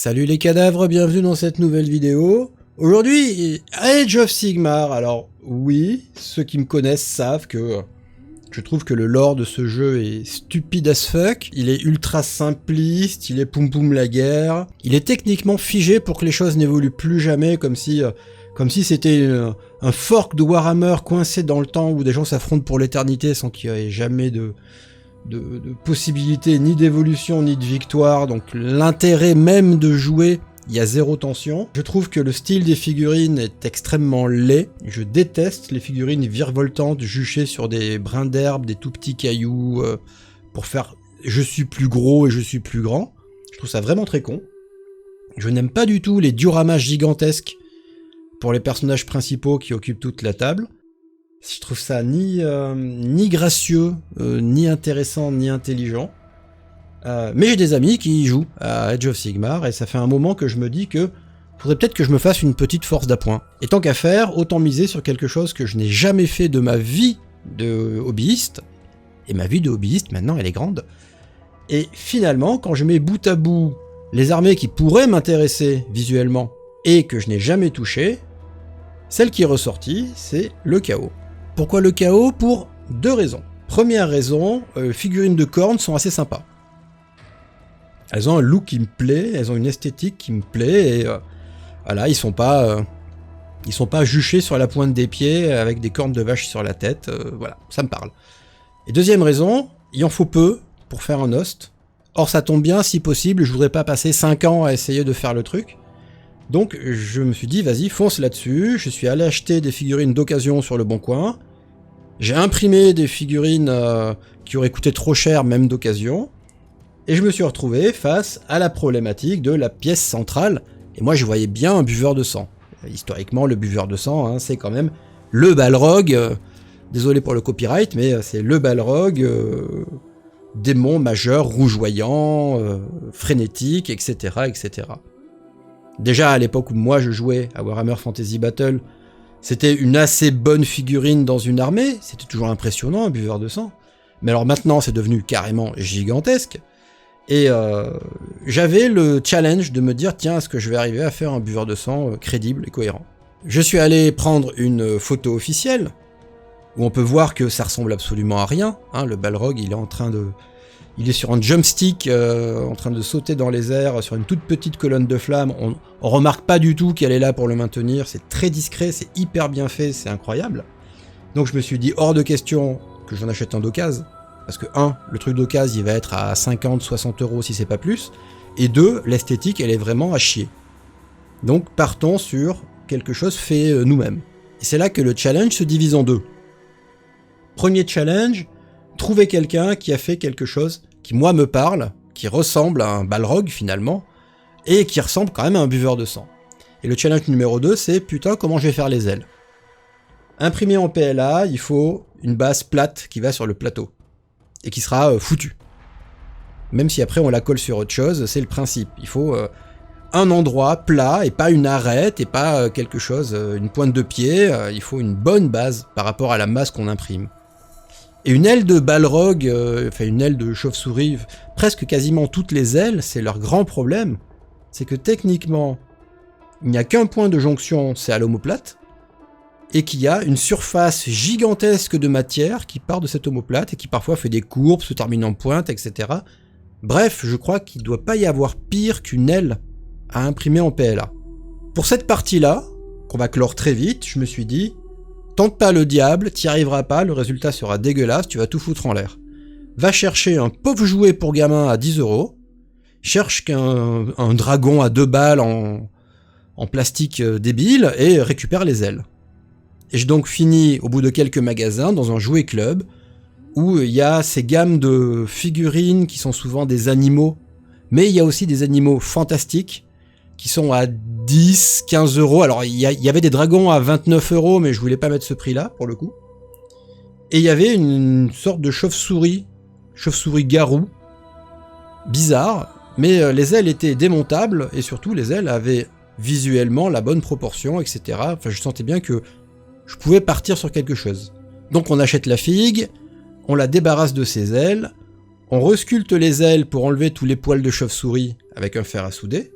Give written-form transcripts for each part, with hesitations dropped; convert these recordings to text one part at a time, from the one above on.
Salut les cadavres, bienvenue dans cette nouvelle vidéo. Aujourd'hui, Age of Sigmar. Alors oui, ceux qui me connaissent savent que je trouve que le lore de ce jeu est stupide as fuck. Il est ultra simpliste, il est poum poum la guerre. Il est techniquement figé pour que les choses n'évoluent plus jamais, comme si c'était un fork de Warhammer coincé dans le temps où des gens s'affrontent pour l'éternité sans qu'il y ait jamais de possibilité ni d'évolution ni de victoire, donc l'intérêt même de jouer, il y a zéro tension. Je trouve que le style des figurines est extrêmement laid. Je déteste les figurines virevoltantes juchées sur des brins d'herbe, des tout petits cailloux, pour faire « je suis plus gros et je suis plus grand ». Je trouve ça vraiment très con. Je n'aime pas du tout les dioramas gigantesques pour les personnages principaux qui occupent toute la table. Je trouve ça ni gracieux, ni intéressant, ni intelligent. Mais j'ai des amis qui jouent à Age of Sigmar, et ça fait un moment que je me dis que faudrait peut-être que je me fasse une petite force d'appoint. Et tant qu'à faire, autant miser sur quelque chose que je n'ai jamais fait de ma vie de hobbyiste. Et ma vie de hobbyiste, maintenant, elle est grande. Et finalement, quand je mets bout à bout les armées qui pourraient m'intéresser visuellement, et que je n'ai jamais touché, celle qui est ressortie, c'est le chaos. Pourquoi le chaos? Pour deux raisons. Première raison, les figurines de cornes sont assez sympas. Elles ont un look qui me plaît, elles ont une esthétique qui me plaît, et voilà, ils sont pas juchés sur la pointe des pieds avec des cornes de vache sur la tête, voilà, ça me parle. Et deuxième raison, il en faut peu pour faire un host. Or ça tombe bien, si possible, je voudrais pas passer 5 ans à essayer de faire le truc. Donc je me suis dit, vas-y, fonce là-dessus. Je suis allé acheter des figurines d'occasion sur le Bon Coin. J'ai imprimé des figurines qui auraient coûté trop cher, même d'occasion. Et je me suis retrouvé face à la problématique de la pièce centrale. Et moi, je voyais bien un buveur de sang. Historiquement, le buveur de sang, hein, c'est quand même le Balrog. Désolé pour le copyright, mais c'est le Balrog, démon majeur, rougeoyant, frénétique, etc., etc. Déjà à l'époque où moi je jouais à Warhammer Fantasy Battle, c'était une assez bonne figurine dans une armée, c'était toujours impressionnant un buveur de sang. Mais alors maintenant c'est devenu carrément gigantesque, et j'avais le challenge de me dire tiens, est-ce que je vais arriver à faire un buveur de sang crédible et cohérent. Je suis allé prendre une photo officielle, où on peut voir que ça ressemble absolument à rien, hein, le Balrog il est sur un jumpstick en train de sauter dans les airs sur une toute petite colonne de flammes. On remarque pas du tout qu'elle est là pour le maintenir. C'est très discret, c'est hyper bien fait, c'est incroyable. Donc je me suis dit hors de question que j'en achète un d'occasion. Parce que 1, le truc d'occasion il va être à 50-60 € si c'est pas plus. Et 2, l'esthétique elle est vraiment à chier. Donc partons sur quelque chose fait nous-mêmes. Et c'est là que le challenge se divise en deux. Premier challenge, trouver quelqu'un qui a fait quelque chose qui moi me parle, qui ressemble à un Balrog finalement, et qui ressemble quand même à un buveur de sang. Et le challenge numéro 2, c'est putain comment je vais faire les ailes. Imprimé en PLA, il faut une base plate qui va sur le plateau, et qui sera foutue. Même si après on la colle sur autre chose, c'est le principe. Il faut un endroit plat, et pas une arête, et pas quelque chose, une pointe de pied, il faut une bonne base par rapport à la masse qu'on imprime. Et une aile de Balrog, enfin une aile de chauve-souris, presque quasiment toutes les ailes, c'est leur grand problème, c'est que techniquement, il n'y a qu'un point de jonction, c'est à l'omoplate, et qu'il y a une surface gigantesque de matière qui part de cette omoplate, et qui parfois fait des courbes, se termine en pointe, etc. Bref, je crois qu'il ne doit pas y avoir pire qu'une aile à imprimer en PLA. Pour cette partie-là, qu'on va clore très vite, je me suis dit, tente pas le diable, t'y arriveras pas, le résultat sera dégueulasse, tu vas tout foutre en l'air. Va chercher un pauvre jouet pour gamin à 10 €, cherche un dragon à 2 balles en plastique débile, et récupère les ailes. Et j'ai donc fini, au bout de quelques magasins, dans un jouet club, où il y a ces gammes de figurines qui sont souvent des animaux, mais il y a aussi des animaux fantastiques, qui sont à 10, 15 €. Alors, il y avait des dragons à 29 €, mais je voulais pas mettre ce prix-là, pour le coup. Et il y avait une sorte de chauve-souris garou, bizarre, mais les ailes étaient démontables, et surtout, les ailes avaient visuellement la bonne proportion, etc. Enfin, je sentais bien que je pouvais partir sur quelque chose. Donc, on achète la figue, on la débarrasse de ses ailes, on resculpte les ailes pour enlever tous les poils de chauve-souris avec un fer à souder,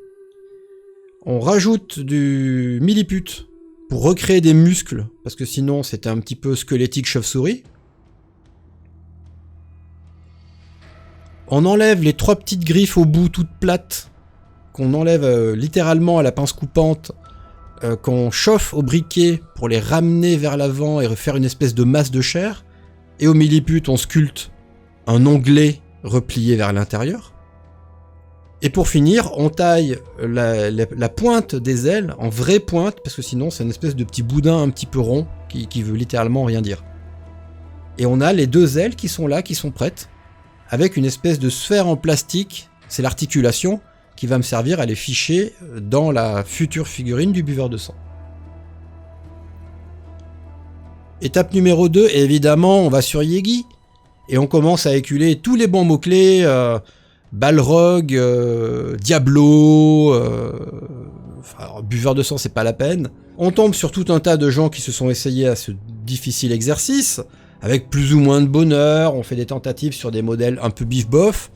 On rajoute du milliput pour recréer des muscles, parce que sinon c'était un petit peu squelettique chauve-souris. On enlève les 3 petites griffes au bout toutes plates, qu'on enlève littéralement à la pince coupante, qu'on chauffe au briquet pour les ramener vers l'avant et refaire une espèce de masse de chair. Et au milliput, on sculpte un onglet replié vers l'intérieur. Et pour finir, on taille la pointe des ailes en vraie pointe, parce que sinon c'est une espèce de petit boudin un petit peu rond qui veut littéralement rien dire. Et on a les 2 ailes qui sont là, qui sont prêtes, avec une espèce de sphère en plastique, c'est l'articulation, qui va me servir à les ficher dans la future figurine du buveur de sang. Étape numéro 2, et évidemment on va sur Yegi, et on commence à éculer tous les bons mots-clés, Balrog, Diablo, alors, buveur de sang c'est pas la peine. On tombe sur tout un tas de gens qui se sont essayés à ce difficile exercice, avec plus ou moins de bonheur, on fait des tentatives sur des modèles un peu bif-bof,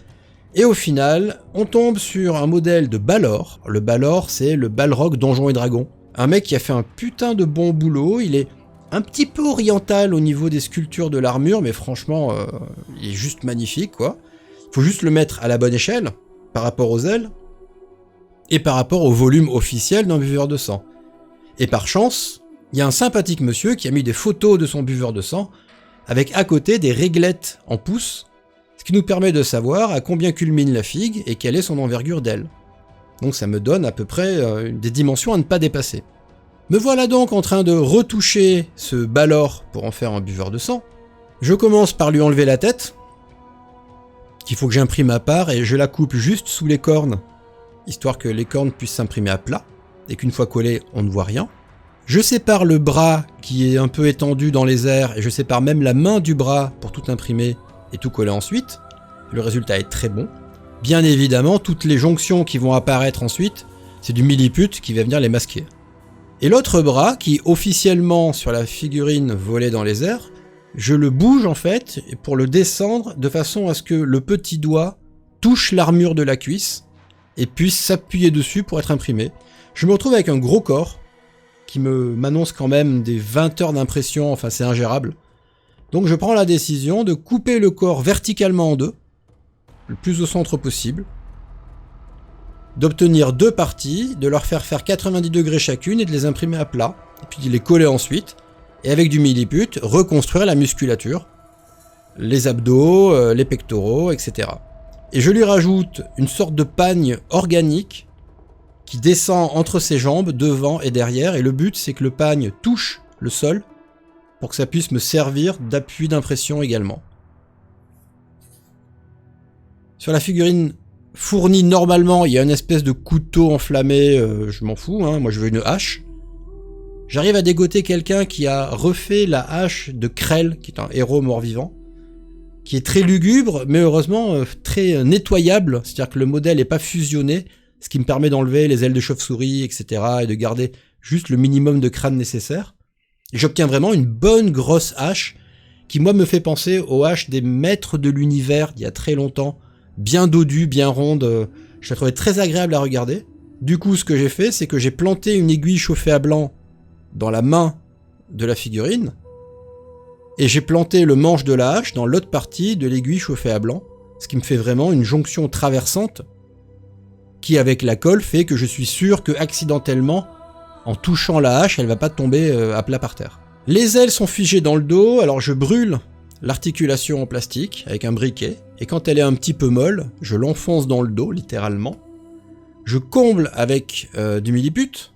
et au final, on tombe sur un modèle de Balor. Le Balor, c'est le Balrog Donjons et Dragons. Un mec qui a fait un putain de bon boulot, il est un petit peu oriental au niveau des sculptures de l'armure, mais franchement, il est juste magnifique, quoi. Faut juste le mettre à la bonne échelle, par rapport aux ailes, et par rapport au volume officiel d'un buveur de sang. Et par chance, il y a un sympathique monsieur qui a mis des photos de son buveur de sang, avec à côté des réglettes en pouces, ce qui nous permet de savoir à combien culmine la figue et quelle est son envergure d'aile. Donc ça me donne à peu près des dimensions à ne pas dépasser. Me voilà donc en train de retoucher ce Balor pour en faire un buveur de sang. Je commence par lui enlever la tête, qu'il faut que j'imprime à part, et je la coupe juste sous les cornes, histoire que les cornes puissent s'imprimer à plat, et qu'une fois collées, on ne voit rien. Je sépare le bras qui est un peu étendu dans les airs, et je sépare même la main du bras pour tout imprimer et tout coller ensuite. Le résultat est très bon. Bien évidemment, toutes les jonctions qui vont apparaître ensuite, c'est du milliput qui va venir les masquer. Et l'autre bras, qui officiellement sur la figurine volait dans les airs, je le bouge en fait pour le descendre de façon à ce que le petit doigt touche l'armure de la cuisse et puisse s'appuyer dessus pour être imprimé. Je me retrouve avec un gros corps qui m'annonce quand même des 20 heures d'impression, enfin c'est ingérable. Donc je prends la décision de couper le corps verticalement en 2, le plus au centre possible, d'obtenir 2 parties, de leur faire 90 degrés chacune et de les imprimer à plat, et puis de les coller ensuite, et avec du milliput, reconstruire la musculature, les abdos, les pectoraux, etc. Et je lui rajoute une sorte de pagne organique qui descend entre ses jambes, devant et derrière, et le but c'est que le pagne touche le sol pour que ça puisse me servir d'appui d'impression également. Sur la figurine fournie normalement, il y a une espèce de couteau enflammé, je m'en fous, hein, moi je veux une hache. J'arrive à dégoter quelqu'un qui a refait la hache de Krell, qui est un héros mort-vivant, qui est très lugubre, mais heureusement très nettoyable, c'est-à-dire que le modèle n'est pas fusionné, ce qui me permet d'enlever les ailes de chauve-souris, etc., et de garder juste le minimum de crâne nécessaire. Et j'obtiens vraiment une bonne grosse hache, qui moi me fait penser aux haches des maîtres de l'univers d'il y a très longtemps, bien dodue, bien ronde, je la trouvais très agréable à regarder. Du coup, ce que j'ai fait, c'est que j'ai planté une aiguille chauffée à blanc dans la main de la figurine, et j'ai planté le manche de la hache dans l'autre partie de l'aiguille chauffée à blanc, ce qui me fait vraiment une jonction traversante, qui avec la colle fait que je suis sûr que accidentellement, en touchant la hache, elle va pas tomber à plat par terre. Les ailes sont figées dans le dos, alors je brûle l'articulation en plastique avec un briquet, et quand elle est un petit peu molle, je l'enfonce dans le dos, littéralement. Je comble avec du milliput,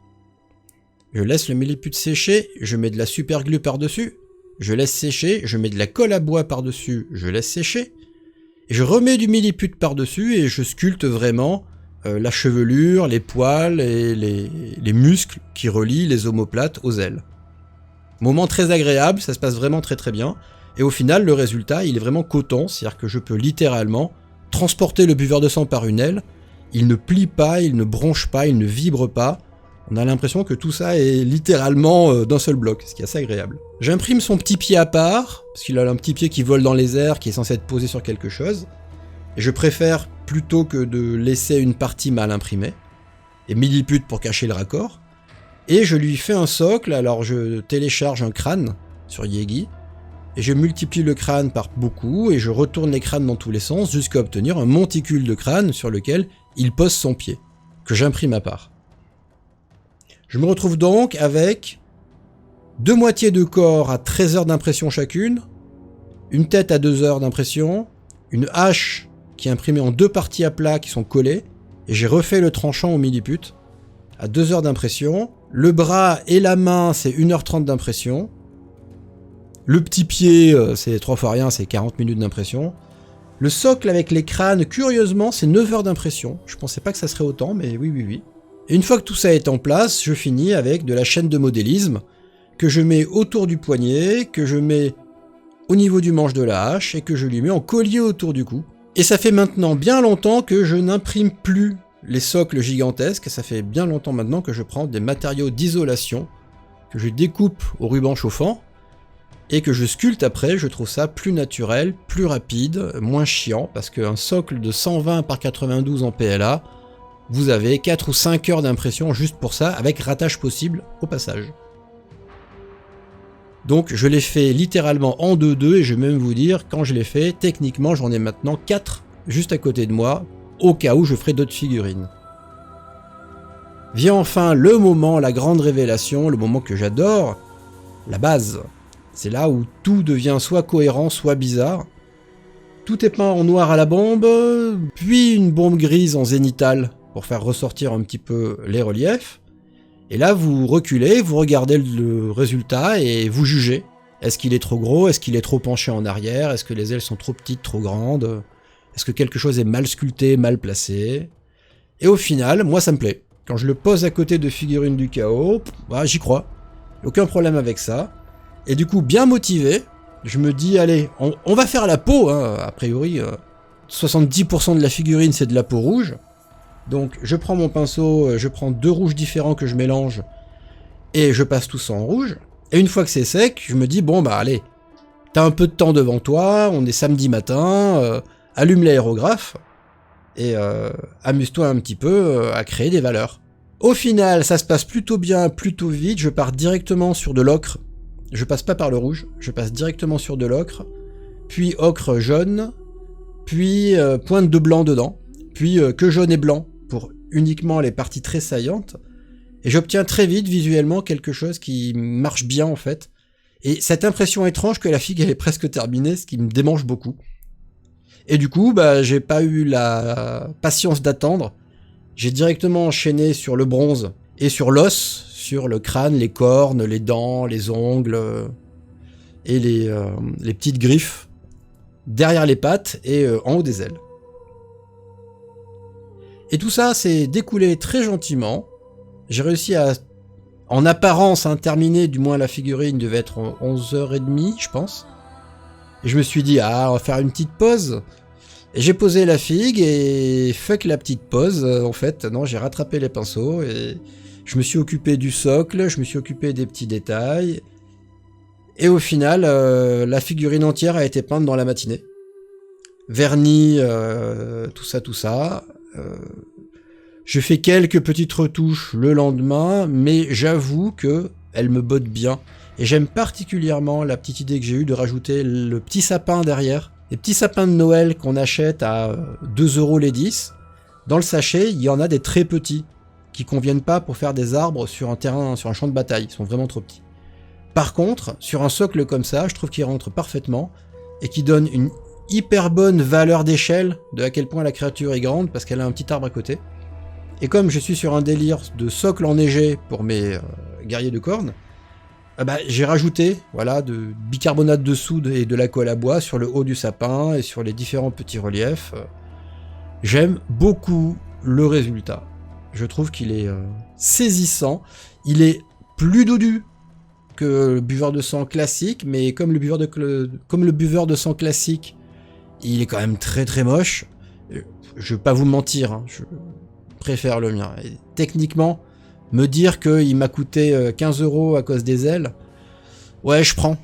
je laisse le milliput sécher, je mets de la super glue par-dessus, je laisse sécher, je mets de la colle à bois par-dessus, je laisse sécher, et je remets du milliput par-dessus et je sculpte vraiment la chevelure, les poils et les muscles qui relient les omoplates aux ailes. Moment très agréable, ça se passe vraiment très très bien, et au final le résultat il est vraiment coton, c'est-à-dire que je peux littéralement transporter le buveur de sang par une aile, il ne plie pas, il ne bronche pas, il ne vibre pas. On a l'impression que tout ça est littéralement d'un seul bloc, ce qui est assez agréable. J'imprime son petit pied à part, parce qu'il a un petit pied qui vole dans les airs, qui est censé être posé sur quelque chose. Et je préfère, plutôt que de laisser une partie mal imprimée, et milliput pour cacher le raccord. Et je lui fais un socle, alors je télécharge un crâne sur Yegi, et je multiplie le crâne par beaucoup, et je retourne les crânes dans tous les sens, jusqu'à obtenir un monticule de crâne sur lequel il pose son pied, que j'imprime à part. Je me retrouve donc avec 2 moitiés de corps à 13 heures d'impression chacune, une tête à 2 heures d'impression, une hache qui est imprimée en 2 parties à plat qui sont collées, et j'ai refait le tranchant au milliput, à 2 heures d'impression. Le bras et la main, c'est 1h30 d'impression. Le petit pied, c'est 3 fois rien, c'est 40 minutes d'impression. Le socle avec les crânes, curieusement, c'est 9 heures d'impression. Je pensais pas que ça serait autant, mais oui. Et une fois que tout ça est en place, je finis avec de la chaîne de modélisme que je mets autour du poignet, que je mets au niveau du manche de la hache et que je lui mets en collier autour du cou. Et ça fait maintenant bien longtemps que je n'imprime plus les socles gigantesques, ça fait bien longtemps maintenant que je prends des matériaux d'isolation, que je découpe au ruban chauffant, et que je sculpte après. Je trouve ça plus naturel, plus rapide, moins chiant, parce qu'un socle de 120 par 92 en PLA, vous avez 4 ou 5 heures d'impression juste pour ça, avec ratage possible au passage. Donc je l'ai fait littéralement en 2-2, et je vais même vous dire, quand je l'ai fait, techniquement j'en ai maintenant 4 juste à côté de moi, au cas où je ferai d'autres figurines. Vient enfin le moment, la grande révélation, le moment que j'adore, la base. C'est là où tout devient soit cohérent, soit bizarre. Tout est peint en noir à la bombe, puis une bombe grise en zénithal pour faire ressortir un petit peu les reliefs. Et là vous reculez, vous regardez le résultat et vous jugez. Est-ce qu'il est trop gros? Est-ce qu'il est trop penché en arrière? Est-ce que les ailes sont trop petites, trop grandes? Est-ce que quelque chose est mal sculpté, mal placé? Et au final, moi ça me plaît. Quand je le pose à côté de figurines du chaos, bah, j'y crois. Aucun problème avec ça. Et du coup, bien motivé, je me dis, allez, on va faire la peau, hein. A priori, 70% de la figurine c'est de la peau rouge. Donc je prends mon pinceau, je prends 2 rouges différents que je mélange, et je passe tout ça en rouge. Et une fois que c'est sec, je me dis, bon bah allez, t'as un peu de temps devant toi, on est samedi matin, allume l'aérographe, et amuse-toi un petit peu à créer des valeurs. Au final, ça se passe plutôt bien, plutôt vite, je pars directement sur de l'ocre. Je passe pas par le rouge, je passe directement sur de l'ocre, puis ocre jaune, puis pointe de blanc dedans, puis que jaune et blanc, pour uniquement les parties très saillantes, et j'obtiens très vite visuellement quelque chose qui marche bien en fait, et cette impression étrange que la figue elle est presque terminée, ce qui me démange beaucoup. Et du coup, bah, j'ai pas eu la patience d'attendre, j'ai directement enchaîné sur le bronze et sur l'os, sur le crâne, les cornes, les dents, les ongles, et les petites griffes derrière les pattes et en haut des ailes. Et tout ça s'est découlé très gentiment. J'ai réussi à, en apparence, terminer, du moins la figurine devait être 11h30, je pense. Et je me suis dit, ah, on va faire une petite pause. Et j'ai posé la figue, et fuck la petite pause, en fait, non, j'ai rattrapé les pinceaux, et je me suis occupé du socle, je me suis occupé des petits détails. Et au final, la figurine entière a été peinte dans la matinée. Vernis, tout ça. Je fais quelques petites retouches le lendemain, mais j'avoue que elle me botte bien. Et j'aime particulièrement la petite idée que j'ai eue de rajouter le petit sapin derrière. Les petits sapins de Noël qu'on achète à 2€ les 10. Dans le sachet, il y en a des très petits, qui conviennent pas pour faire des arbres sur un terrain, sur un champ de bataille. Ils sont vraiment trop petits. Par contre, sur un socle comme ça, je trouve qu'il rentre parfaitement, et qui donne une hyper bonne valeur d'échelle de à quel point la créature est grande, parce qu'elle a un petit arbre à côté. Et comme je suis sur un délire de socle enneigé pour mes guerriers de cornes, j'ai rajouté voilà, de bicarbonate de soude et de la colle à bois sur le haut du sapin et sur les différents petits reliefs. J'aime beaucoup le résultat. Je trouve qu'il est saisissant. Il est plus dodu que le buveur de sang classique, mais comme le buveur de sang classique, il est quand même très très moche. Je vais pas vous mentir, hein, je préfère le mien. Et techniquement, me dire qu'il m'a coûté 15€ à cause des ailes, ouais, je prends.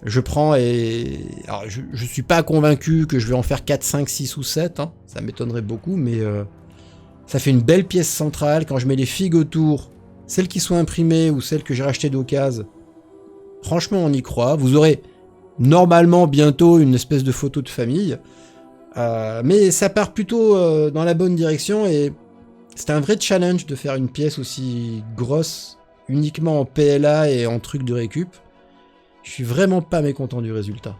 Je prends, et alors, je suis pas convaincu que je vais en faire 4, 5, 6 ou 7, hein. Ça m'étonnerait beaucoup, mais Ça fait une belle pièce centrale. Quand je mets les figues autour, celles qui sont imprimées ou celles que j'ai rachetées d'occasion, franchement, on y croit. Vous aurez normalement bientôt une espèce de photo de famille. Mais ça part plutôt dans la bonne direction et c'est un vrai challenge de faire une pièce aussi grosse uniquement en PLA et en truc de récup. Je suis vraiment pas mécontent du résultat.